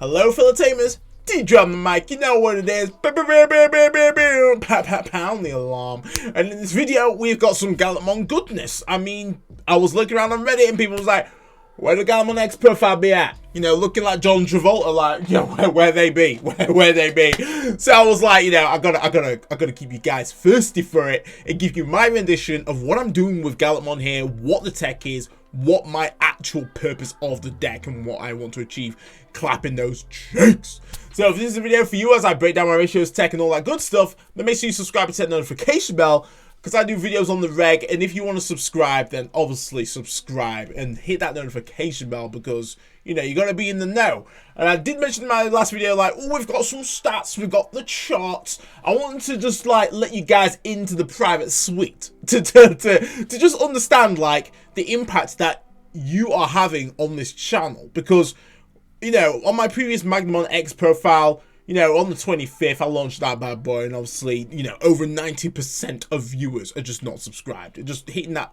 Hello, fellow Tamers. D-drum the mic, you know what it is. Pound the alarm. And in this video, we've got some Gallantmon goodness. I mean, I was looking around on Reddit and people was like, where the Gallantmon X profile be at? You know, looking like John Travolta, like, you know, where they be? Where they be? So I was like, you know, I gotta keep you guys thirsty for it and give you my rendition of what I'm doing with Gallantmon here, what the tech is, what my actual purpose of the deck and what I want to achieve, clapping those cheeks. So if this is a video for you as I break down my ratios, tech and all that good stuff, then make sure you subscribe and set the notification bell, because I do videos on the reg, and if you want to subscribe, then obviously subscribe and hit that notification bell, because, you know, you're going to be in the know. And I did mention in my last video, like, oh, we've got some stats, we've got the charts. I wanted to just, like, let you guys into the private suite to just understand, like, the impact that you are having on this channel. Because, you know, on my previous Gallantmon X profile, you know, on the 25th, I launched that bad boy, and obviously, you know, over 90% of viewers are just not subscribed. And just hitting that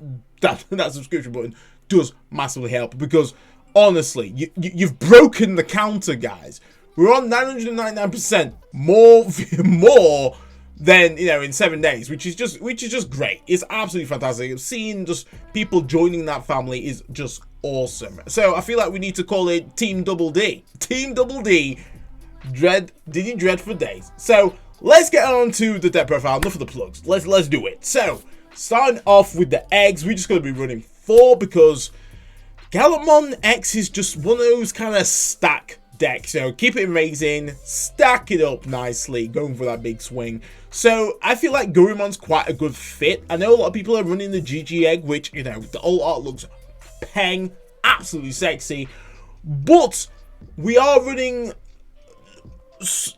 subscription button does massively help, because honestly, you've broken the counter, guys. We're on 999% more than, you know, in 7 days, which is just great. It's absolutely fantastic. Seeing just people joining that family is just awesome. So I feel like we need to call it Team Double D. Team Double D. Did you dread for days? So let's get on to the deck profile. Enough of the plugs. Let's do it. So starting off with the eggs, we're just going to be running 4 because Gallantmon X is just one of those kind of stack decks. So keep it amazing, stack it up nicely, going for that big swing. So I feel like Gurimon's quite a good fit. I know a lot of people are running the GG egg, which, you know, the old art looks peng, absolutely sexy, but we are running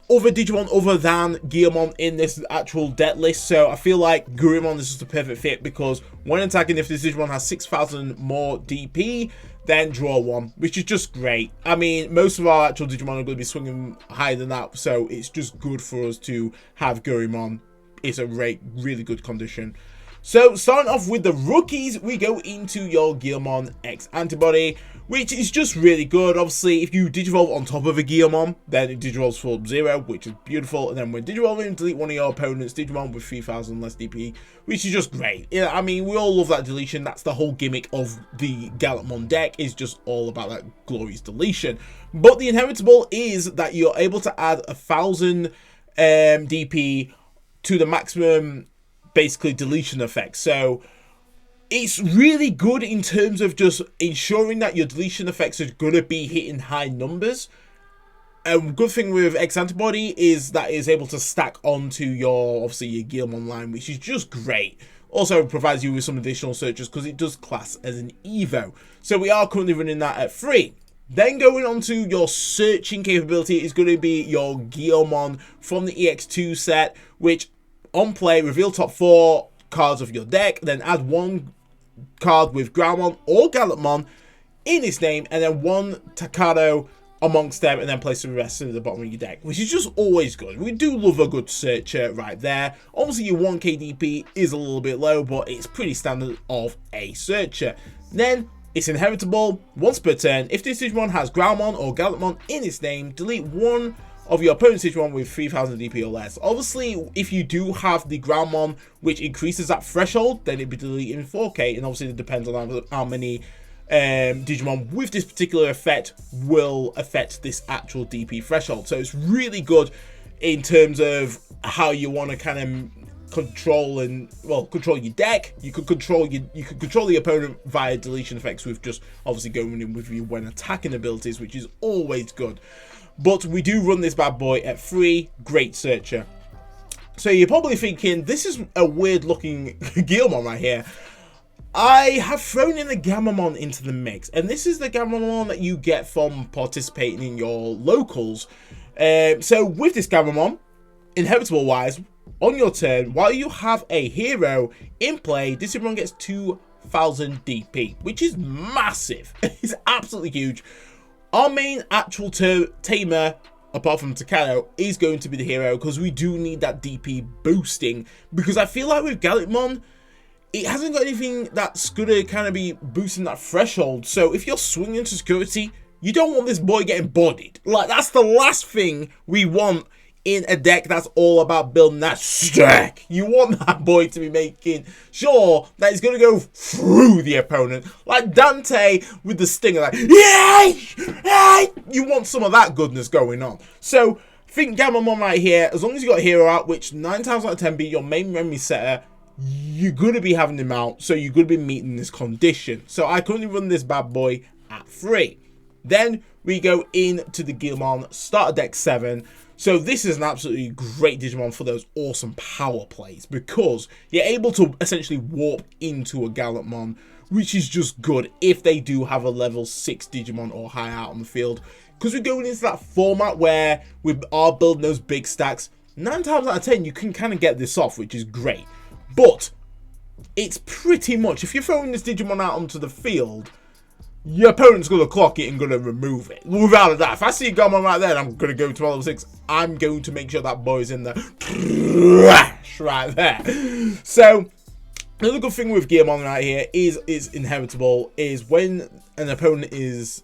other Digimon other than Gallantmon in this actual deck list, so I feel like Gurumon is just a perfect fit, because when attacking, if this Digimon has 6,000 more DP, then draw 1, which is just great. I mean, most of our actual Digimon are going to be swinging higher than that, so it's just good for us to have Gurumon. It's a really good condition. So starting off with the rookies, we go into your Gallantmon X Antibody, which is just really good. Obviously, if you Digivolve on top of a Gallantmon, then it Digivolves for 0, which is beautiful. And then when Digivolving, delete one of your opponent's Digimon with 3,000 less DP, which is just great. Yeah, I mean, we all love that deletion. That's the whole gimmick of the Gallantmon deck, is just all about that glorious deletion. But the inheritable is that you're able to add 1,000 DP to the maximum, basically, deletion effect. So it's really good in terms of just ensuring that your deletion effects are going to be hitting high numbers. And good thing with X Antibody is that it's able to stack onto your, obviously, your Gallantmon line, which is just great. Also provides you with some additional searches because it does class as an Evo. So we are currently running that at 3. Then going on to your searching capability is going to be your Gallantmon from the EX2 set, which on play, reveal top 4 cards of your deck, then add 1 card with Groundmon or Gallantmon in its name, and then 1 Takado amongst them, and then place the rest at the bottom of your deck, which is just always good. We do love a good searcher right there. Obviously, your 1k DP is a little bit low, but it's pretty standard of a searcher. Then it's inheritable once per turn. If this Digimon has Groundmon or Gallantmon in its name, delete 1 of your opponent's Digimon with 3,000 DP or less. Obviously, if you do have the Groundmon, which increases that threshold, then it'd be deleting 4k, and obviously it depends on how many Digimon with this particular effect will affect this actual DP threshold. So it's really good in terms of how you want to kind of control your deck. You could control the opponent via deletion effects with just obviously going in with you when attacking abilities, which is always good. But we do run this bad boy at 3, great searcher. So you're probably thinking, this is a weird looking Gallantmon right here. I have thrown in the Gallantmon into the mix, and this is the Gallantmon that you get from participating in your locals. So with this Gallantmon, inheritable wise, on your turn, while you have a hero in play, this Digimon gets 2,000 DP, which is massive. It's absolutely huge. Our main actual tamer, apart from Takado, is going to be the hero, because we do need that DP boosting, because I feel like with Gallantmon, it hasn't got anything that's going to kind of be boosting that threshold. So if you're swinging to security, you don't want this boy getting bodied. Like, that's the last thing we want in a deck that's all about building that stack. You want that boy to be making sure that he's going to go through the opponent. Like Dante with the stinger, like, yay! Yay! You want some of that goodness going on. So, think Gallantmon right here, as long as you got Hero out, which 9 times out of 10 be your main memory setter, you're going to be having him out, so you're going to be meeting this condition. So, I currently run this bad boy at 3. Then, we go into the Gallantmon starter deck 7. So this is an absolutely great Digimon for those awesome power plays, because you're able to essentially warp into a Gallantmon, which is just good if they do have a level 6 Digimon or higher out on the field. Because we're going into that format where we are building those big stacks. 9 times out of 10 you can kind of get this off, which is great. But it's pretty much, if you're throwing this Digimon out onto the field, your opponent's going to clock it and going to remove it. Without a doubt. If I see a Gallantmon right there and I'm going to go to level 6, I'm going to make sure that boy's in the trash right there. So, another good thing with Gallantmon right here is inheritable, is when an opponent is...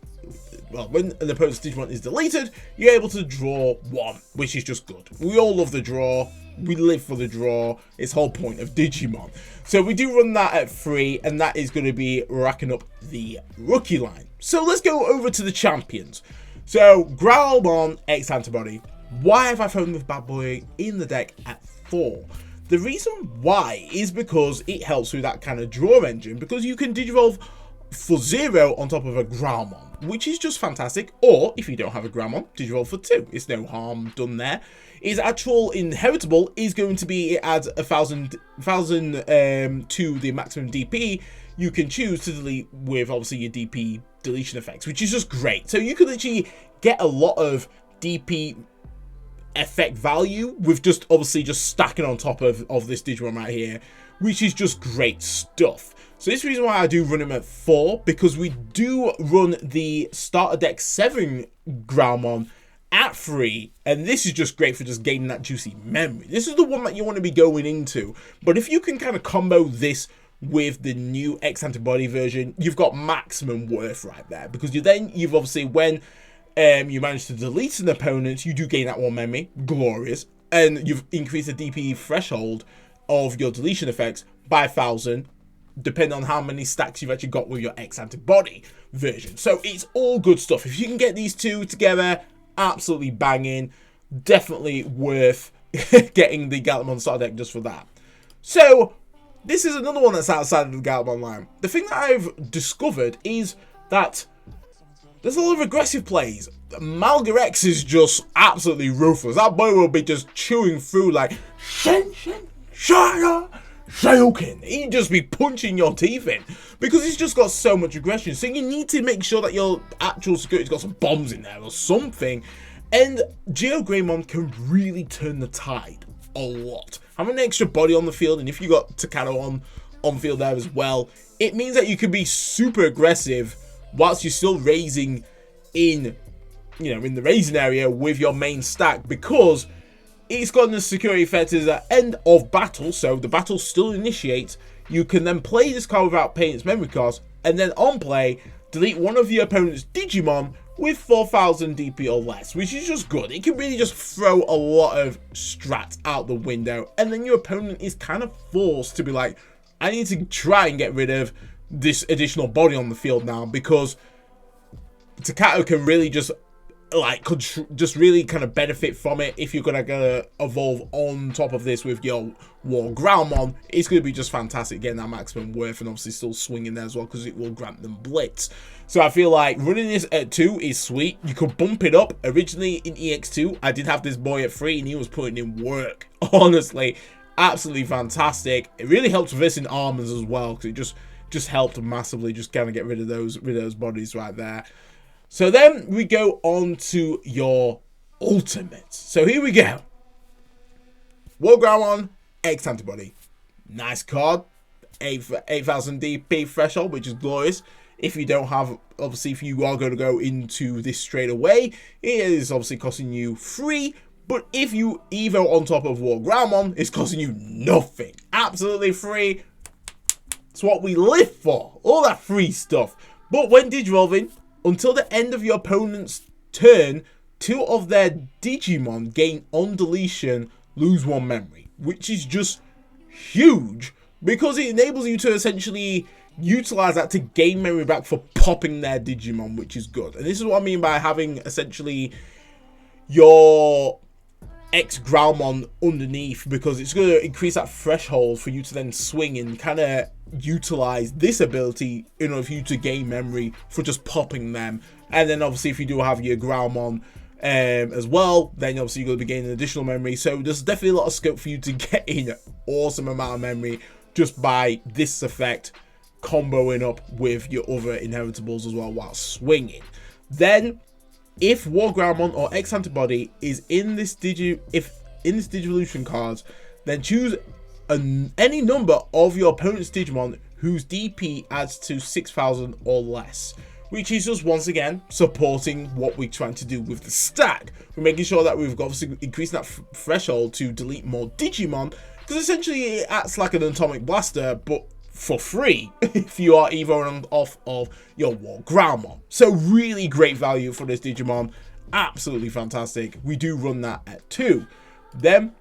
Well, when an opponent's Digimon is deleted, you're able to draw 1, which is just good. We all love the draw. We live for the draw. It's the whole point of Digimon. So we do run that at 3, and that is going to be racking up the rookie line. So let's go over to the champions. So Gallantmon X Antibody. Why have I thrown this bad boy in the deck at 4? The reason why is because it helps with that kind of draw engine, because you can Digivolve for 0 on top of a Gallantmon, which is just fantastic. Or if you don't have a Gallantmon, Digivolve for 2. It's no harm done there. His actual inheritable is going to be, it adds 1,000 to the maximum DP you can choose to delete with obviously your DP deletion effects, which is just great. So you can literally get a lot of DP effect value with just obviously just stacking on top of this Digimon right here, which is just great stuff. So this is the reason why I do run him at 4, because we do run the starter deck 7 Gallantmon at 3, and this is just great for just gaining that juicy memory. This is the one that you want to be going into, but if you can kind of combo this with the new X Antibody version, you've got maximum worth right there, because you've obviously, when you manage to delete an opponent, you do gain that 1 memory, glorious, and you've increased the DP threshold of your deletion effects by 1,000, depending on how many stacks you've actually got with your X Antibody version. So it's all good stuff. If you can get these two together, absolutely banging. Definitely worth getting the Gallantmon starter deck just for that. So this is another one that's outside of the Gallantmon line. The thing that I've discovered is that there's a lot of aggressive plays. Malgarex is just absolutely ruthless. That boy will be just chewing through like Shoryuken. He'd just be punching your teeth in because he's just got so much aggression. So you need to make sure that your actual security's got some bombs in there or something. And Greymon can really turn the tide a lot. Having an extra body on the field, and if you got Takano on field there as well, it means that you can be super aggressive whilst you're still raising in the raising area with your main stack, because it's got the security effect is at end of battle, so the battle still initiates. You can then play this card without paying its memory cost, and then on play, delete one of your opponent's Digimon with 4,000 DP or less, which is just good. It can really just throw a lot of strats out the window, and then your opponent is kind of forced to be like, I need to try and get rid of this additional body on the field now, because Takato can really just really kind of benefit from it. If you're gonna evolve on top of this with your War Gallantmon, it's gonna be just fantastic getting that maximum worth, and obviously still swinging there as well because it will grant them blitz. So I feel like running this at 2 is sweet. You could bump it up. Originally in EX2 I did have this boy at 3 and he was putting in work. Honestly, absolutely fantastic. It really helped with this in armors as well, because it just helped massively just kind of get rid of those bodies right there. So then we go on to your ultimates. So here we go. War Gallantmon X Antibody. Nice card. 8,000 DP threshold, which is glorious. If you don't have, obviously, if you are going to go into this straight away, it is obviously costing you 3. But if you Evo on top of War Gallantmon, it's costing you nothing. Absolutely free. It's what we live for. All that free stuff. But when Digivolving, until the end of your opponent's turn, 2 of their Digimon gain on deletion lose 1 memory, which is just huge because it enables you to essentially utilize that to gain memory back for popping their Digimon, which is good. And this is what I mean by having essentially your X Growlmon underneath, because it's going to increase that threshold for you to then swing and kind of utilize this ability in order for you to gain memory for just popping them. And then obviously if you do have your Growlmon as well, then obviously you're going to be gaining additional memory. So there's definitely a lot of scope for you to get in an awesome amount of memory just by this effect comboing up with your other inheritables as well while swinging. Then if War Growlmon or X Antibody is in this Digivolution cards, then choose any number of your opponent's Digimon whose DP adds to 6,000 or less, which is just once again supporting what we're trying to do with the stack. We're making sure that we've obviously increasing that threshold to delete more Digimon, because essentially it acts like an atomic blaster, but for free if you are evoing off of your War Growlmon. So really great value for this Digimon, absolutely fantastic. We do run that at 2. Then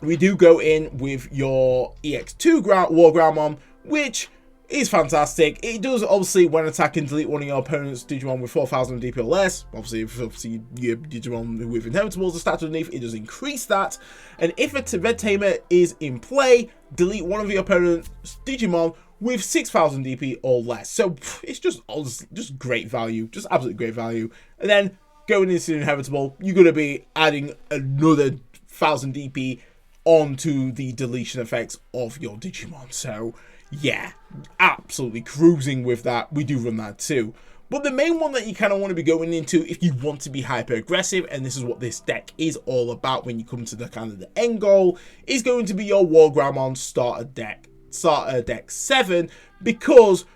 we do go in with your EX2 War Growlmon, which is fantastic. It does obviously, when attacking, delete one of your opponent's Digimon with 4,000 DP or less. Obviously, if your Digimon with inheritables are stacked underneath, it does increase that. And if a Red Tamer is in play, delete one of your opponent's Digimon with 6,000 DP or less. So it's just great value, just absolutely great value. And then going into the inheritable, you're going to be adding another 1,000 DP onto the deletion effects of your Digimon. So yeah, absolutely cruising with that. We do run that too. But the main one that you kind of want to be going into if you want to be hyper aggressive, and this is what this deck is all about when you come to the kind of the end goal, is going to be your War Growlmon starter deck 7, because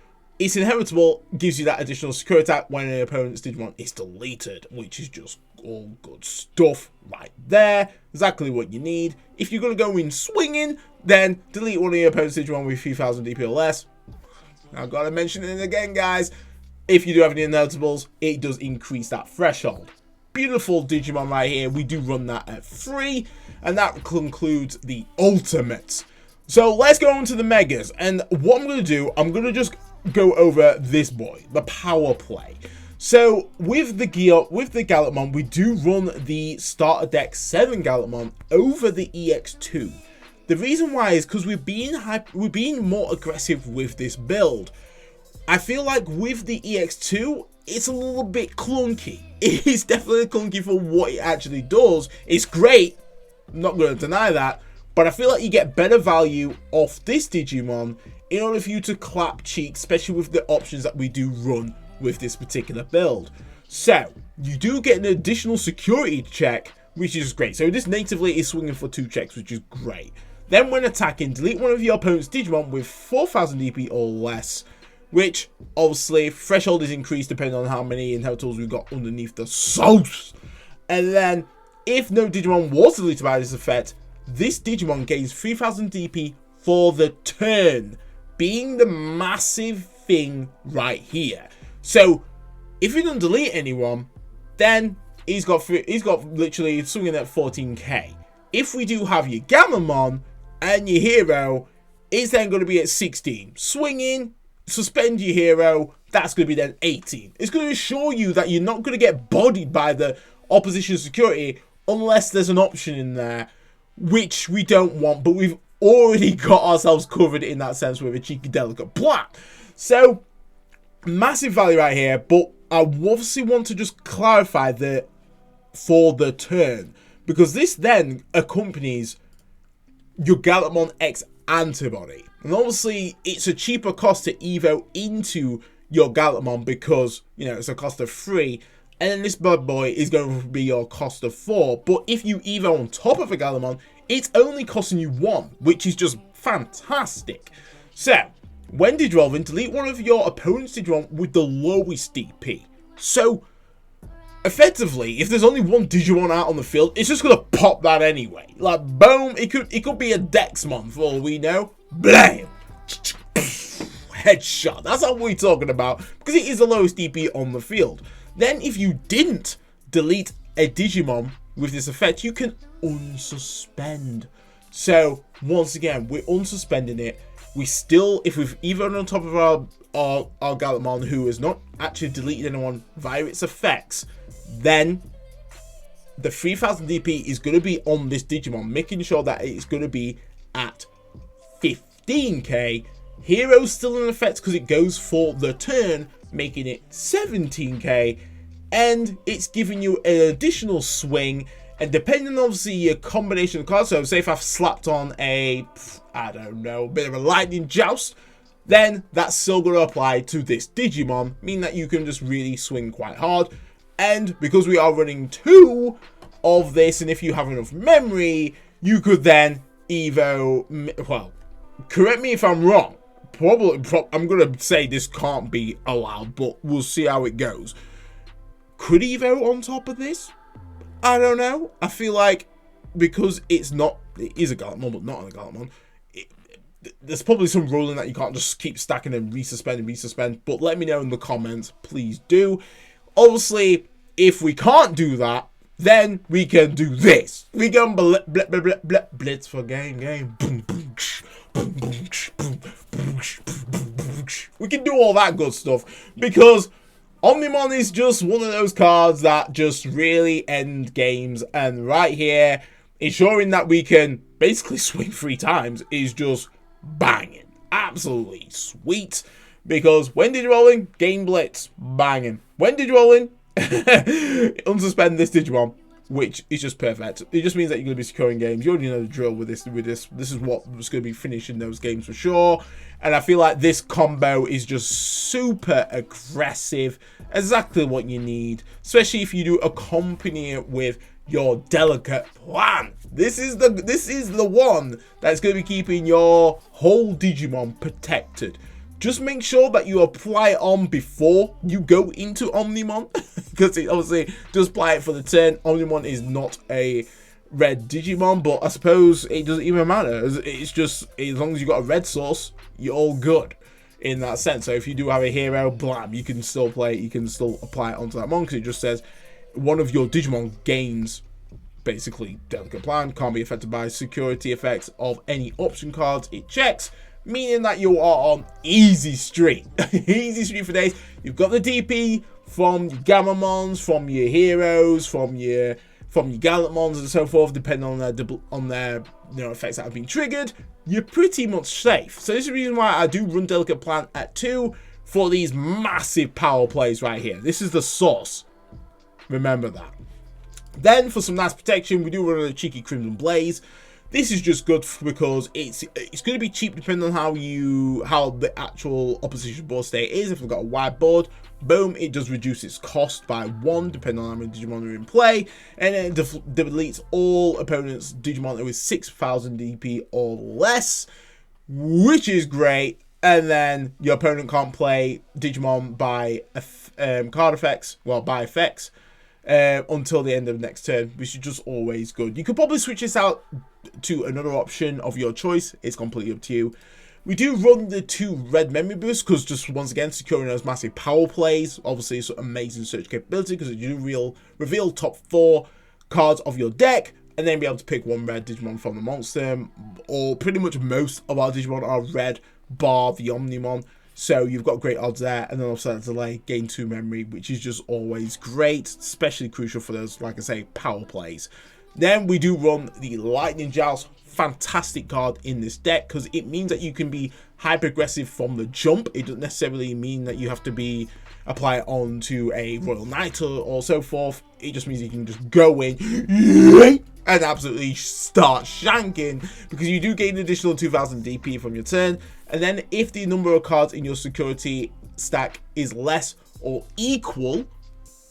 its inheritable gives you that additional secure attack when an opponent's Digimon is deleted, which is just all good stuff right there. Exactly what you need. If you're going to go in swinging, then delete one of your opponent's Digimon with 3,000 DP or less. I've got to mention it again, guys. If you do have any inheritables, it does increase that threshold. Beautiful Digimon right here. We do run that at 3, and that concludes the ultimates. So let's go on to the megas, and what I'm going to do, I'm going to just go over this boy, the power play. So with the Gallantmon, we do run the starter deck 7 Gallantmon over the EX2. The reason why is because we're being more aggressive with this build. I feel like with the EX2, it's a little bit clunky. It is definitely clunky for what it actually does. It's great, I'm not going to deny that, but I feel like you get better value off this Digimon in order for you to clap cheeks, especially with the options that we do run with this particular build. So you do get an additional security check, which is great. So this natively is swinging for 2 checks, which is great. Then when attacking, delete one of your opponent's Digimon with 4,000 DP or less, which obviously threshold is increased depending on how many inheritals we've got underneath the sauce. And then if no Digimon was deleted by this effect, this Digimon gains 3,000 DP for the turn, being the massive thing right here. So if you don't delete anyone, then he's got literally swinging at 14k. If we do have your Gallantmon and your hero, it's then going to be at 16. Swinging, suspend your hero, that's going to be then 18. It's going to assure you that you're not going to get bodied by the opposition security unless there's an option in there, which we don't want, but we've already got ourselves covered in that sense with a cheeky delicate black. So massive value right here, but I obviously want to just clarify that for the turn, because this then accompanies your Gallantmon X Antibody. And obviously, it's a cheaper cost to evo into your Gallantmon because, you know, it's a cost of 3. And then this bad boy is going to be your cost of 4. But if you evo on top of a Gallantmon, it's only costing you 1, which is just fantastic. So, when Digivolving, delete one of your opponent's Digimon with the lowest DP. So, effectively, if there's only one Digimon out on the field, it's just gonna pop that anyway. Like, boom, it could be a Dexmon for all we know. Blam! headshot. That's what we're talking about, because it is the lowest DP on the field. Then if you didn't delete a Digimon with this effect, you can unsuspend. So once again, we're unsuspending it. We still, if we've even on top of our Gallantmon who has not actually deleted anyone via its effects, then the 3000 DP is going to be on this Digimon, making sure that it's going to be at 15k. Hero's still in effect because it goes for the turn, making it 17k, and it's giving you an additional swing. And depending on obviously your combination of cards, so say if I've slapped on a, I don't know, bit of a lightning joust, then that's still going to apply to this Digimon, meaning that you can just really swing quite hard. And because we are running 2 of this, and if you have enough memory, you could then Evo, well, correct me if I'm wrong, I'm going to say this can't be allowed, but we'll see how it goes. Could Evo on top of this? I don't know. I feel like because it is a Gallantmon, but not a Gallantmon, there's probably some ruling that you can't just keep stacking and resuspend. But let me know in the comments, please do. Obviously, if we can't do that, then we can do this. We can blitz for game. We can do all that good stuff, because Omnimon is just one of those cards that just really end games, and right here, ensuring that we can basically swing 3 times is just banging. Absolutely sweet, because when did you roll in? Game Blitz, banging. When did you roll in? Unsuspend this Digimon, which is just perfect. It just means that you're going to be securing games. You already know the drill with this. This is what was going to be finishing those games for sure. And I feel like this combo is just super aggressive. Exactly what you need, especially if you do accompany it with your delicate plan. This is the one that's going to be keeping your whole Digimon protected. Just make sure that you apply it on before you go into Omnimon, because it obviously does apply it for the turn. Omnimon is not a red Digimon, but I suppose it doesn't even matter. It's just, as long as you got a red source, you're all good in that sense. So if you do have a hero, blam, you can still play it, you can still apply it onto that mon, because it just says one of your Digimon gains basically delicate plan, can't be affected by security effects of any option cards it checks, meaning that you are on easy street. Easy street for days. You've got the DP from your Gammamons, from your heroes, from your Gallantmons and so forth, depending on their effects that have been triggered. You're pretty much safe. So this is the reason why I do run Delicate Plan at 2 for these massive power plays right here. This is the source. Remember that. Then for some nice protection, we do run a cheeky Crimson Blaze. This is just good because it's going to be cheap depending on how the actual opposition board state is. If we've got a wide board, boom, it does reduce its cost by 1 depending on how many Digimon are in play, and then it deletes all opponents' Digimon with 6000 DP or less, which is great. And then your opponent can't play Digimon by card effects, well, by effects, until the end of the next turn, which is just always good. You could probably switch this out to another option of your choice. It's completely up to you. We do run the 2 red memory boosts because just once again securing those massive power plays. Obviously it's amazing search capability because you do reveal top 4 cards of your deck and then be able to pick 1 red Digimon from the monster. Or pretty much most of our Digimon are red, bar the Omnimon. So you've got great odds there, and then also that delay, gain 2 memory, which is just always great, especially crucial for those, like I say, power plays. Then we do run the Lightning Joust, fantastic card in this deck, because it means that you can be hyper aggressive from the jump. It doesn't necessarily mean that you have to apply it on to a Royal Knight or so forth. It just means you can just go in and absolutely start shanking, because you do gain an additional 2000 DP from your turn. And then if the number of cards in your security stack is less or equal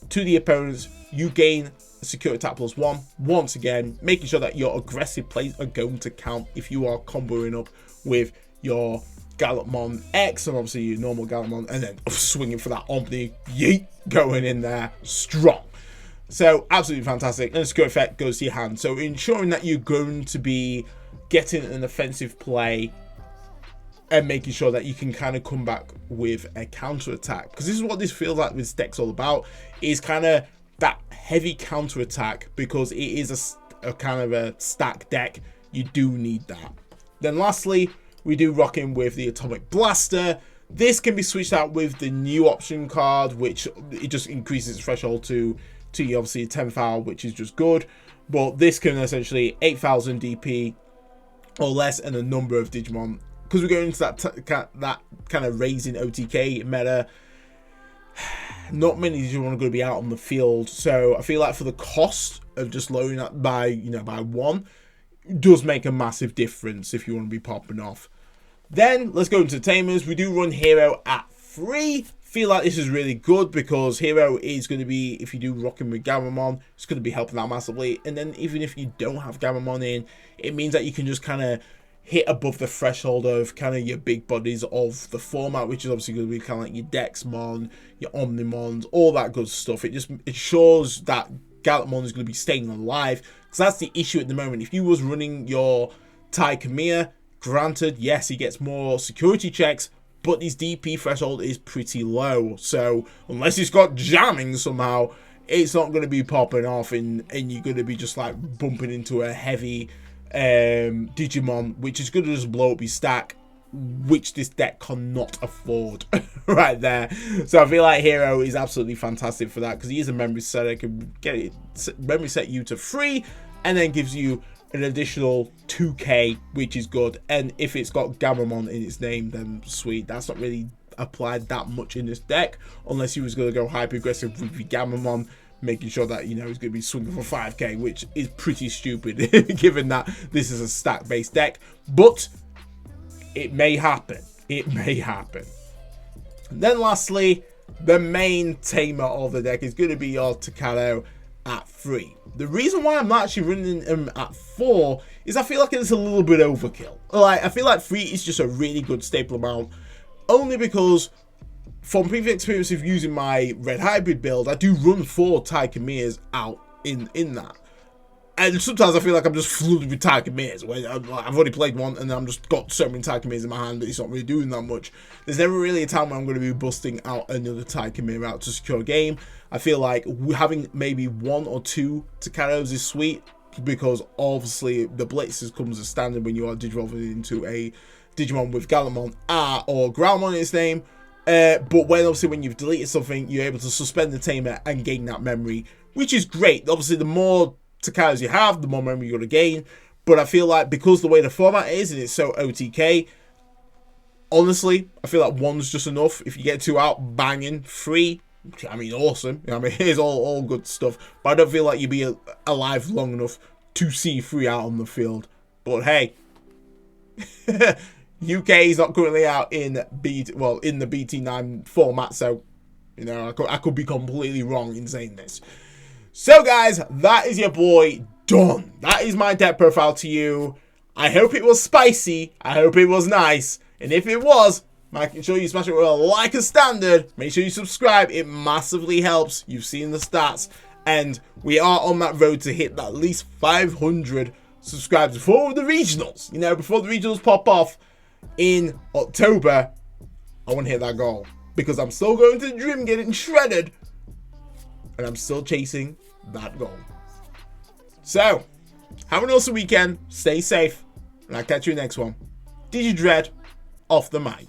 to the opponent's, you gain a security attack +1. Once again, making sure that your aggressive plays are going to count if you are comboing up with your Gallantmon X and obviously your normal Gallantmon, and then swinging for that Omni, yeet, going in there strong. So absolutely fantastic, and the security effect goes to your hand. So ensuring that you're going to be getting an offensive play and making sure that you can kind of come back with a counter attack, because this is what this feels like this deck's all about, is kind of that heavy counter attack, because it is a kind of a stack deck. You do need that. Then lastly, we do rock in with the Atomic Blaster. This can be switched out with the new option card, which it just increases its threshold to obviously 10,000, which is just good. But this can essentially 8,000 DP or less, and a number of Digimon. Because we're going into that kind of raising OTK meta, not many Digimon are going to be out on the field. So I feel like for the cost of just lowering that by by 1, does make a massive difference if you want to be popping off. Then let's go into Tamers. We do run Hero at 3. Feel like this is really good, because Hero is going to be, if you do rocking with Gallantmon, it's going to be helping out massively. And then even if you don't have Gallantmon in, it means that you can just kind of hit above the threshold of kind of your big bodies of the format, which is obviously going to be kind of like your Dexmon, your Omnimons, all that good stuff. It shows that Gallantmon is going to be staying alive, because that's the issue at the moment. If you was running your Tai Kamiya, granted, yes, he gets more security checks, but his DP threshold is pretty low. So unless he's got jamming somehow, it's not going to be popping off, and you're going to be just like bumping into a heavy Digimon, which is going to just blow up your stack, which this deck cannot afford right there. So I feel like Hero is absolutely fantastic for that, because he is a memory set. I can get it, memory set you to 3, and then gives you an additional 2k, which is good. And if it's got Gallantmon in its name, then sweet. That's not really applied that much in this deck, unless he was going to go hyper aggressive with the Gallantmon, making sure that he's going to be swinging for 5k, which is pretty stupid given that this is a stack based deck. But it may happen. It may happen. And then lastly, the main tamer of the deck is going to be your Takado at 3. The reason why I'm not actually running him at 4 is I feel like it's a little bit overkill. Like, I feel like 3 is just a really good staple amount, only because from previous experience of using my red hybrid build, I do run 4 Tai Kamiyas out in that. And sometimes I feel like I'm just flooded with Tai Kamiyas. I've already played one, and I'm just got so many Tai Kamiyas in my hand that it's not really doing that much. There's never really a time where I'm going to be busting out another Tai Kamiya out to secure a game. I feel like having maybe 1 or 2 Takados is sweet, because obviously the Blitzes comes as standard when you are digivolving into a Digimon with Gallantmon or Growlmon in its name. But when you've deleted something, you're able to suspend the tamer and gain that memory, which is great. Obviously, the more Takados you have, the more memory you're going to gain. But I feel like because the way the format is and it's so OTK, honestly, I feel like 1's just enough. If you get 2 out, banging. 3, I mean, awesome. I mean, here's all good stuff. But I don't feel like you'd be alive long enough to see 3 out on the field. But hey, UK is not currently out in the BT9 format, so I could be completely wrong in saying this. So guys, that is your boy done. That is my deck profile to you. I hope it was spicy. I hope it was nice. And if it was, make sure you smash it with a like as standard. Make sure you subscribe. It massively helps. You've seen the stats. And we are on that road to hit at least 500 subscribers before the regionals. Before the regionals pop off in October, I want to hit that goal, because I'm still going to the gym getting shredded, and I'm still chasing that goal. So, have an awesome weekend, stay safe, and I'll catch you next one. DigiDread, off the mic.